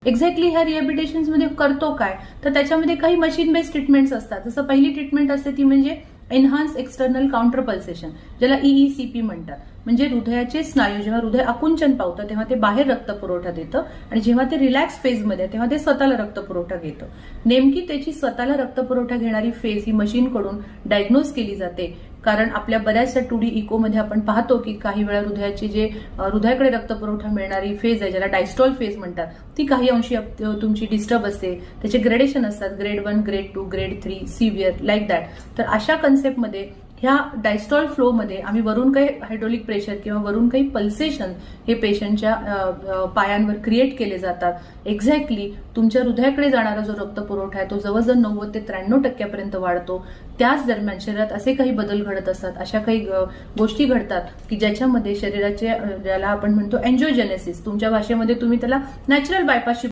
Exactly ह्या rehabilitation मध्ये करतो काय, तर त्याच्यामध्ये काही मशीन बेस्ड ट्रीटमेंट्स असतात. जसं पहिली ट्रीटमेंट असते ती म्हणजे एनहान्स एक्सटर्नल काउंटर पल्सेशन, ज्याला EECP म्हणतात. म्हणजे हृदयाचे स्नायू जेव्हा हृदय आकुंचन पावतं तेव्हा ते बाहेर रक्त पुरवठा देतं, आणि जेव्हा ते रिलॅक्स फेजमध्ये तेव्हा ते स्वतःला रक्त पुरवठा घेतं. नेमकी त्याची स्वतःला रक्त पुरवठा घेणारी फेज ही मशीनकडून डायग्नोज केली जाते. कारण आपल्या बऱ्याचशा 2D इकोमध्ये आपण पाहतो की काही वेळा हृदयाची जे हृदयाकडे रक्त पुरवठा मिळणारी फेज आहे, ज्याला डायस्टॉल फेज म्हणतात, ती काही अंशी तुमची डिस्टर्ब असते. त्याचे ग्रेडेशन असतात, grade 1, grade 2, grade 3, severe, like that. तर अशा कन्सेप्टमध्ये ह्या डायस्टॉल फ्लोमध्ये आम्ही वरून काही हायड्रोलिक प्रेशर किंवा वरून काही पल्सेशन हे पेशंटच्या पायांवर क्रिएट केले जातात. एक्झॅक्टली तुमच्या हृदयाकडे जाणारा जो रक्त पुरवठा आहे तो जवळजवळ 90 ते 93% वाढतो. त्याच दरम्यान शरीरात असे काही बदल घडत असतात, अशा काही गोष्टी घडतात की ज्याच्यामध्ये शरीराचे, ज्याला आपण म्हणतो एन्जिओजेनेसिस, तुमच्या भाषेमध्ये तुम्ही त्याला नॅचरल बायपासची